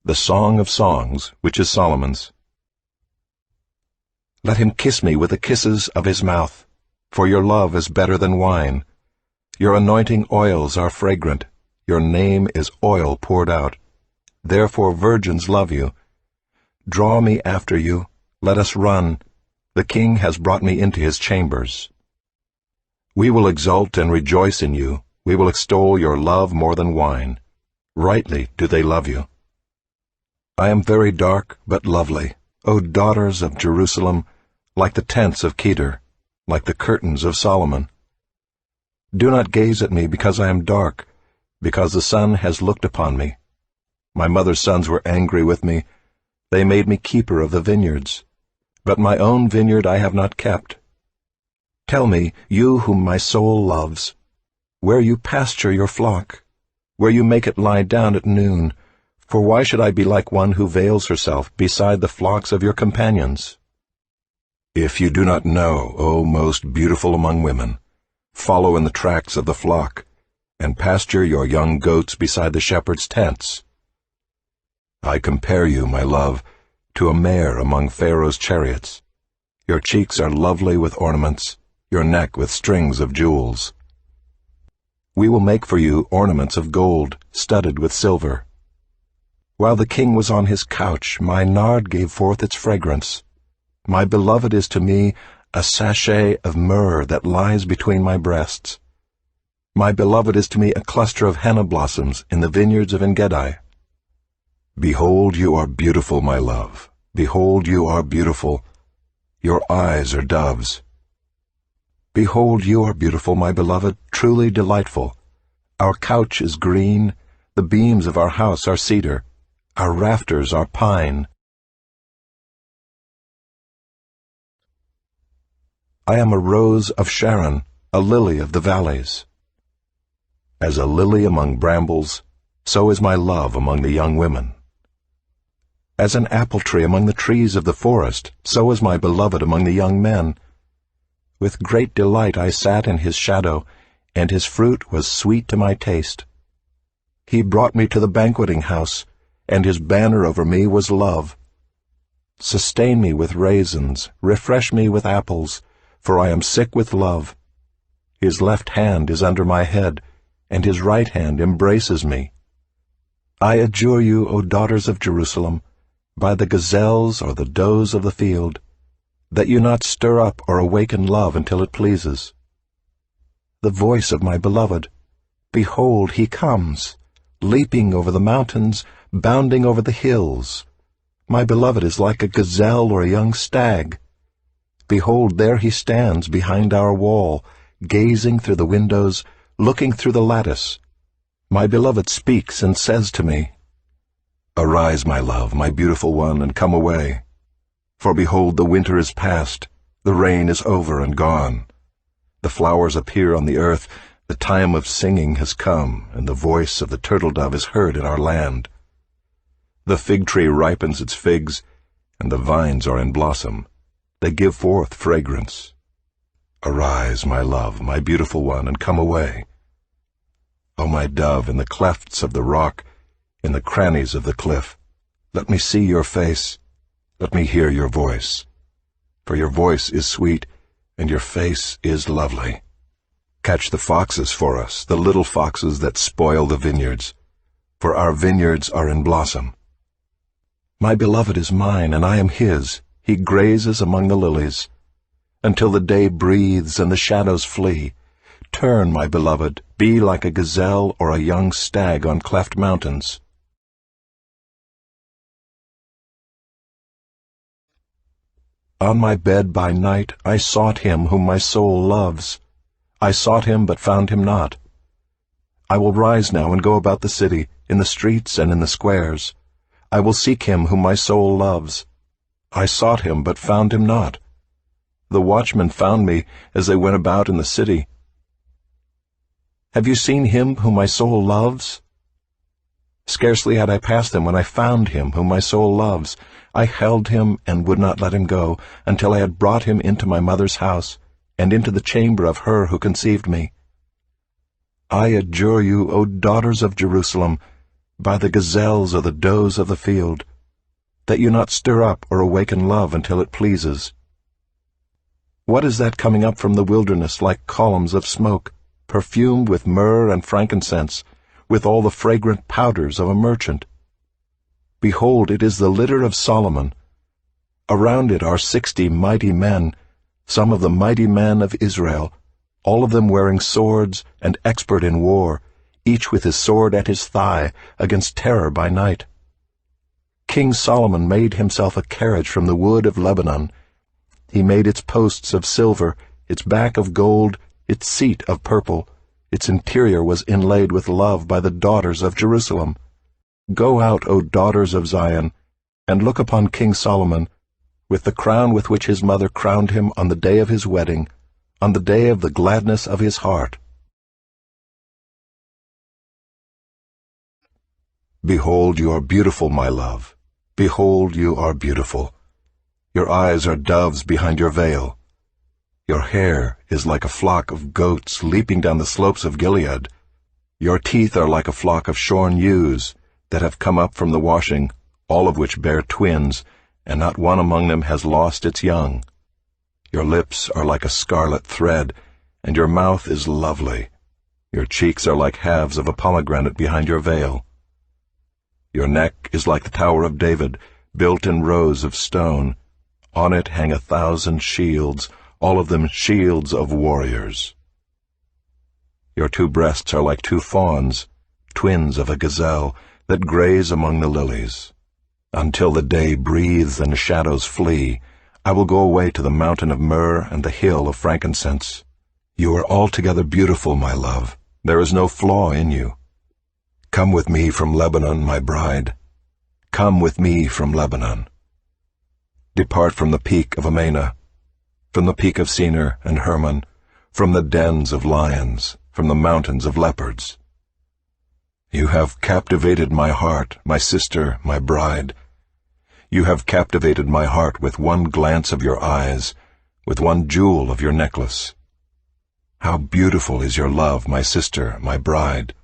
the Song of Songs, which is Solomon's. Let him kiss me with the kisses of his mouth, for your love is better than wine. Your anointing oils are fragrant. Your name is oil poured out. Therefore virgins love you. Draw me after you. Let us run. The king has brought me into his chambers. We will exult and rejoice in you. We will extol your love more than wine. Rightly do they love you. I am very dark but lovely, O daughters of Jerusalem, like the tents of Kedar, like the curtains of Solomon. Do not gaze at me because I am dark, because the sun has looked upon me. My mother's sons were angry with me. They made me keeper of the vineyards. But my own vineyard I have not kept. Tell me, you whom my soul loves, where you pasture your flock, where you make it lie down at noon, for why should I be like one who veils herself beside the flocks of your companions? If you do not know, O most beautiful among women, follow in the tracks of the flock, and pasture your young goats beside the shepherd's tents. I compare you, my love, to a mare among Pharaoh's chariots. Your cheeks are lovely with ornaments, your neck with strings of jewels. We will make for you ornaments of gold, studded with silver. While the king was on his couch, my nard gave forth its fragrance. My beloved is to me a sachet of myrrh that lies between my breasts. My beloved is to me a cluster of henna blossoms in the vineyards of En-gedi. Behold, you are beautiful, my love. Behold, you are beautiful. Your eyes are doves. Behold, you are beautiful, my beloved, truly delightful. Our couch is green, the beams of our house are cedar, our rafters are pine. I am a rose of Sharon, a lily of the valleys. As a lily among brambles, so is my love among the young women. As an apple tree among the trees of the forest, so is my beloved among the young men. With great delight I sat in his shadow, and his fruit was sweet to my taste. He brought me to the banqueting house, and his banner over me was love. Sustain me with raisins, refresh me with apples, for I am sick with love. His left hand is under my head, and his right hand embraces me. I adjure you, O daughters of Jerusalem, by the gazelles or the does of the field, that you not stir up or awaken love until it pleases. The voice of my beloved, behold, he comes, leaping over the mountains, bounding over the hills. My beloved is like a gazelle or a young stag. Behold, there he stands behind our wall, gazing through the windows, looking through the lattice. My beloved speaks and says to me, Arise, my love, my beautiful one, and come away. For behold, the winter is past, the rain is over and gone. The flowers appear on the earth, the time of singing has come, and the voice of the turtle-dove is heard in our land. The fig tree ripens its figs, and the vines are in blossom. They give forth fragrance. Arise, my love, my beautiful one, and come away. O my dove, in the clefts of the rock, in the crannies of the cliff, let me see your face, let me hear your voice. For your voice is sweet, and your face is lovely. Catch the foxes for us, the little foxes that spoil the vineyards, for our vineyards are in blossom. My beloved is mine, and I am his. He grazes among the lilies. Until the day breathes and the shadows flee, turn, my beloved, be like a gazelle or a young stag on cleft mountains. On my bed by night I sought him whom my soul loves. I sought him, but found him not. I will rise now and go about the city, in the streets and in the squares. I will seek him whom my soul loves. I sought him, but found him not. The watchmen found me as they went about in the city. Have you seen him whom my soul loves? Scarcely had I passed them when I found him whom my soul loves. I held him and would not let him go, until I had brought him into my mother's house, and into the chamber of her who conceived me. I adjure you, O daughters of Jerusalem, by the gazelles or the does of the field, that you not stir up or awaken love until it pleases? What is that coming up from the wilderness like columns of smoke, perfumed with myrrh and frankincense, with all the fragrant powders of a merchant? Behold, it is the litter of Solomon. Around it are 60 mighty men, some of the mighty men of Israel, all of them wearing swords and expert in war, each with his sword at his thigh, against terror by night. King Solomon made himself a carriage from the wood of Lebanon. He made its posts of silver, its back of gold, its seat of purple. Its interior was inlaid with love by the daughters of Jerusalem. Go out, O daughters of Zion, and look upon King Solomon, with the crown with which his mother crowned him on the day of his wedding, on the day of the gladness of his heart. Behold, you are beautiful, my love. Behold, you are beautiful. Your eyes are doves behind your veil. Your hair is like a flock of goats leaping down the slopes of Gilead. Your teeth are like a flock of shorn ewes that have come up from the washing, all of which bear twins, and not one among them has lost its young. Your lips are like a scarlet thread, and your mouth is lovely. Your cheeks are like halves of a pomegranate behind your veil. Your neck is like the Tower of David, built in rows of stone. On it hang 1,000 shields, all of them shields of warriors. Your 2 breasts are like 2 fawns, twins of a gazelle, that graze among the lilies. Until the day breathes and shadows flee, I will go away to the mountain of myrrh and the hill of frankincense. You are altogether beautiful, my love. There is no flaw in you. Come with me from Lebanon, my bride. Come with me from Lebanon. Depart from the peak of Amana, from the peak of Senir and Hermon, from the dens of lions, from the mountains of leopards. You have captivated my heart, my sister, my bride. You have captivated my heart with one glance of your eyes, with one jewel of your necklace. How beautiful is your love, my sister, my bride!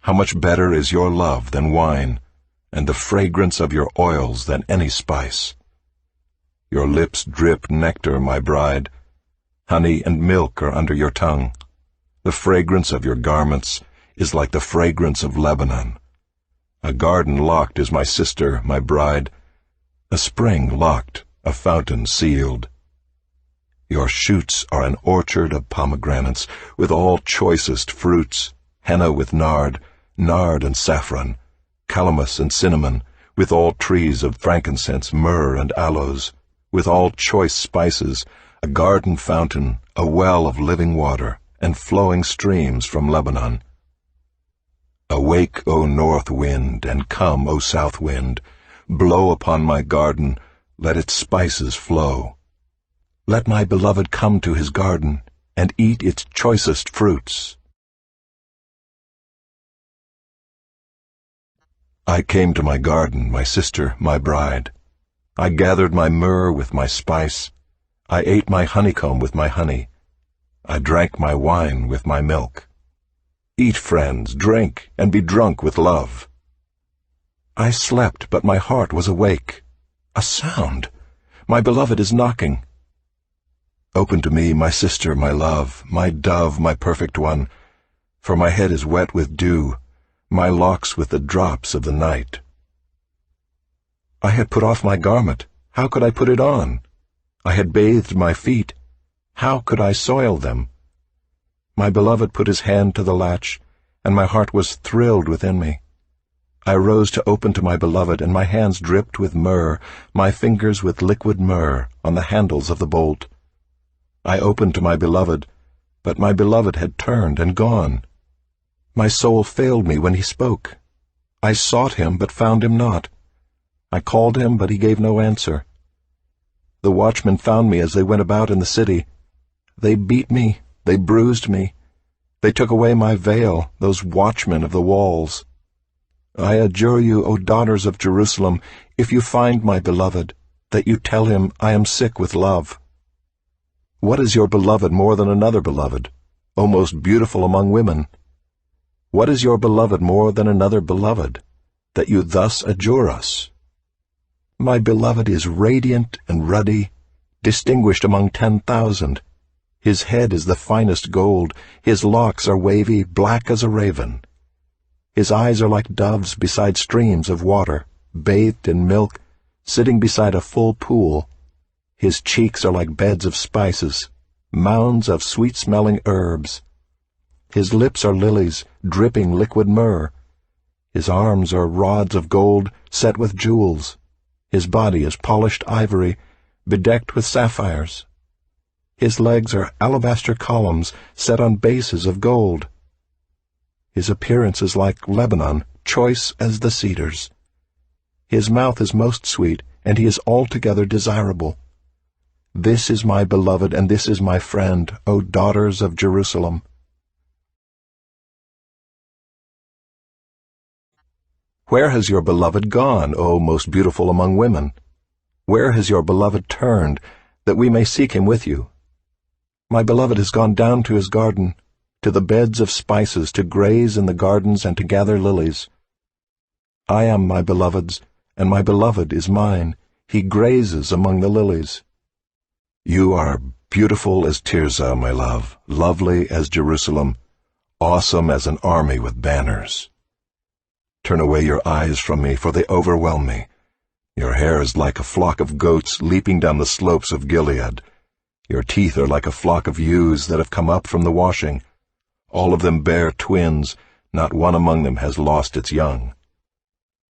How much better is your love than wine, and the fragrance of your oils than any spice. Your lips drip nectar, my bride. Honey and milk are under your tongue. The fragrance of your garments is like the fragrance of Lebanon. A garden locked is my sister, my bride. A spring locked, a fountain sealed. Your shoots are an orchard of pomegranates, with all choicest fruits, henna with nard and saffron, calamus and cinnamon, with all trees of frankincense, myrrh and aloes, with all choice spices, a garden fountain, a well of living water, and flowing streams from Lebanon. Awake, O north wind, and come, O south wind. Blow upon my garden, let its spices flow. Let my beloved come to his garden, and eat its choicest fruits. I came to my garden, my sister, my bride. I gathered my myrrh with my spice. I ate my honeycomb with my honey. I drank my wine with my milk. Eat, friends, drink, and be drunk with love. I slept, but my heart was awake. A sound! My beloved is knocking. Open to me, my sister, my love, my dove, my perfect one, for my head is wet with dew, my locks with the drops of the night. I had put off my garment. How could I put it on? I had bathed my feet. How could I soil them? My beloved put his hand to the latch, and my heart was thrilled within me. I rose to open to my beloved, and my hands dripped with myrrh, my fingers with liquid myrrh on the handles of the bolt. I opened to my beloved, but my beloved had turned and gone. My soul failed me when he spoke. I sought him, but found him not. I called him, but he gave no answer. The watchmen found me as they went about in the city. They beat me, they bruised me. They took away my veil, those watchmen of the walls. I adjure you, O daughters of Jerusalem, if you find my beloved, that you tell him I am sick with love. What is your beloved more than another beloved, O most beautiful among women? What is your beloved more than another beloved? that you thus adjure us? My beloved is radiant and ruddy, distinguished among 10,000. His head is the finest gold, his locks are wavy, black as a raven. His eyes are like doves beside streams of water, bathed in milk, sitting beside a full pool. His cheeks are like beds of spices, mounds of sweet-smelling herbs. His lips are lilies, dripping liquid myrrh. His arms are rods of gold set with jewels. His body is polished ivory, bedecked with sapphires. His legs are alabaster columns set on bases of gold. His appearance is like Lebanon, choice as the cedars. His mouth is most sweet, and he is altogether desirable. This is my beloved, and this is my friend, O daughters of Jerusalem. Where has your beloved gone, O most beautiful among women? Where has your beloved turned, that we may seek him with you? My beloved has gone down to his garden, to the beds of spices, to graze in the gardens and to gather lilies. I am my beloved's, and my beloved is mine. He grazes among the lilies. You are beautiful as Tirzah, my love, lovely as Jerusalem, awesome as an army with banners. Turn away your eyes from me, for they overwhelm me. Your hair is like a flock of goats leaping down the slopes of Gilead. Your teeth are like a flock of ewes that have come up from the washing. All of them bear twins, not one among them has lost its young.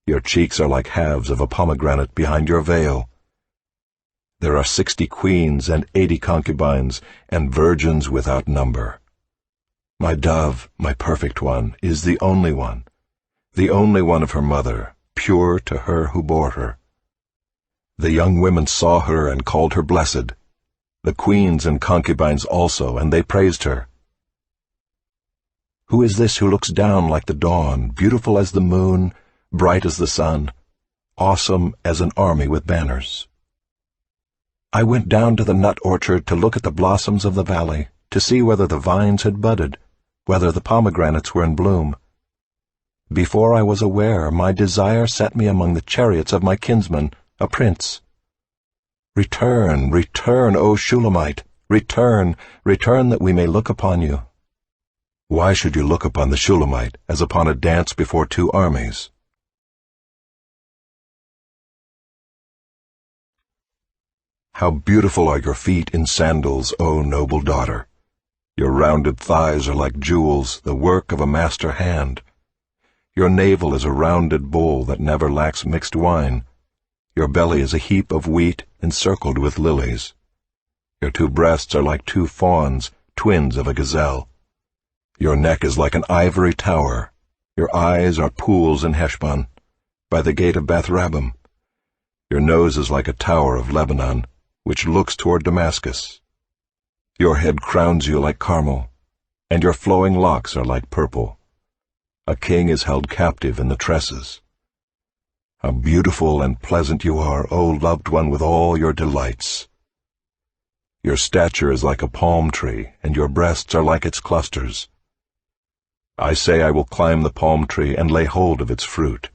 Your cheeks are like halves of a pomegranate behind your veil. There are 60 queens and 80 concubines, and virgins without number. My dove, my perfect one, is the only one of her mother, pure to her who bore her. The young women saw her and called her blessed, the queens and concubines also, and they praised her. Who is this who looks down like the dawn, beautiful as the moon, bright as the sun, awesome as an army with banners? I went down to the nut orchard to look at the blossoms of the valley, to see whether the vines had budded, whether the pomegranates were in bloom. Before I was aware, my desire set me among the chariots of my kinsman, a prince. Return, return, O Shulamite, return, return that we may look upon you. Why should you look upon the Shulamite as upon a dance before two armies? How beautiful are your feet in sandals, O noble daughter! Your rounded thighs are like jewels, the work of a master hand. Your navel is a rounded bowl that never lacks mixed wine. Your belly is a heap of wheat encircled with lilies. Your two breasts are like two fawns, twins of a gazelle. Your neck is like an ivory tower. Your eyes are pools in Heshbon, by the gate of Beth-rabbim. Your nose is like a tower of Lebanon, which looks toward Damascus. Your head crowns you like Carmel, and your flowing locks are like purple. A king is held captive in the tresses. How beautiful and pleasant you are, O loved one, with all your delights. Your stature is like a palm tree, and your breasts are like its clusters. I say I will climb the palm tree and lay hold of its fruit.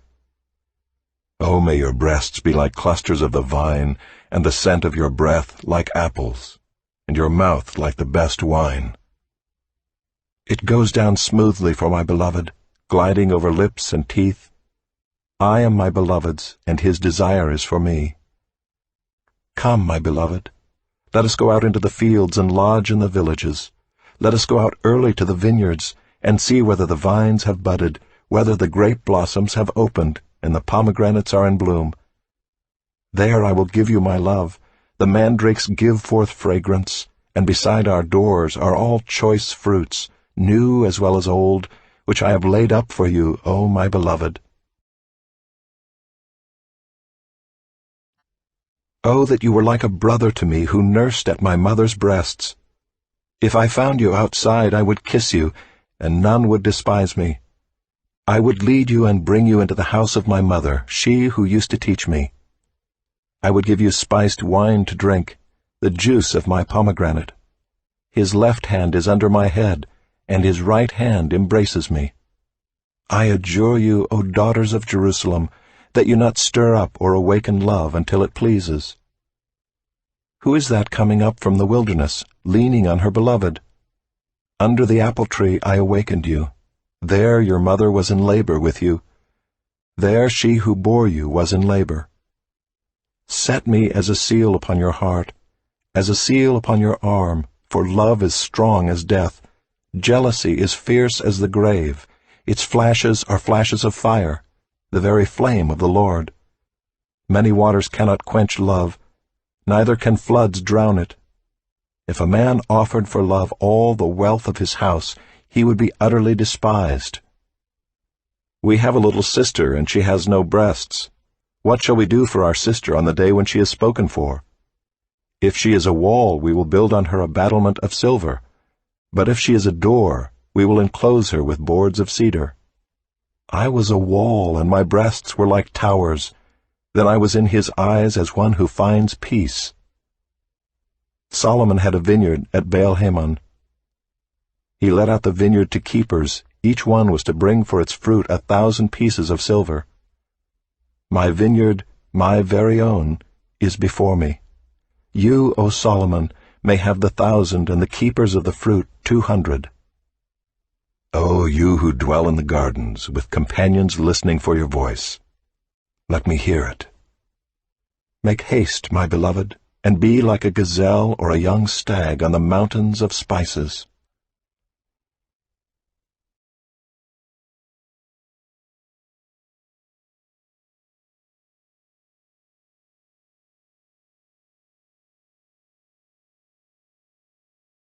Oh, may your breasts be like clusters of the vine, and the scent of your breath like apples, and your mouth like the best wine. It goes down smoothly for my beloved, gliding over lips and teeth. I am my beloved's, and his desire is for me. Come, my beloved, let us go out into the fields and lodge in the villages. Let us go out early to the vineyards, and see whether the vines have budded, whether the grape blossoms have opened, and the pomegranates are in bloom. There I will give you my love. The mandrakes give forth fragrance, and beside our doors are all choice fruits, new as well as old, which I have laid up for you, O my beloved. Oh, that you were like a brother to me who nursed at my mother's breasts. If I found you outside, I would kiss you, and none would despise me. I would lead you and bring you into the house of my mother, she who used to teach me. I would give you spiced wine to drink, the juice of my pomegranate. His left hand is under my head, and his right hand embraces me. I adjure you, O daughters of Jerusalem, that you not stir up or awaken love until it pleases. Who is that coming up from the wilderness, leaning on her beloved? Under the apple tree I awakened you. There your mother was in labor with you. There she who bore you was in labor. Set me as a seal upon your heart, as a seal upon your arm, for love is strong as death. Jealousy is fierce as the grave. Its flashes are flashes of fire, the very flame of the Lord. Many waters cannot quench love, neither can floods drown it. If a man offered for love all the wealth of his house, he would be utterly despised. We have a little sister, and she has no breasts. What shall we do for our sister on the day when she is spoken for? If she is a wall, we will build on her a battlement of silver. But if she is a door, we will enclose her with boards of cedar. I was a wall, and my breasts were like towers. Then I was in his eyes as one who finds peace. Solomon had a vineyard at Baal-Hamon. He let out the vineyard to keepers. Each one was to bring for its fruit 1,000 pieces of silver. My vineyard, my very own, is before me. You, O Solomon, may have the 1,000, and the keepers of the fruit 200. O you who dwell in the gardens, with companions listening for your voice, let me hear it. Make haste, my beloved, and be like a gazelle or a young stag on the mountains of spices.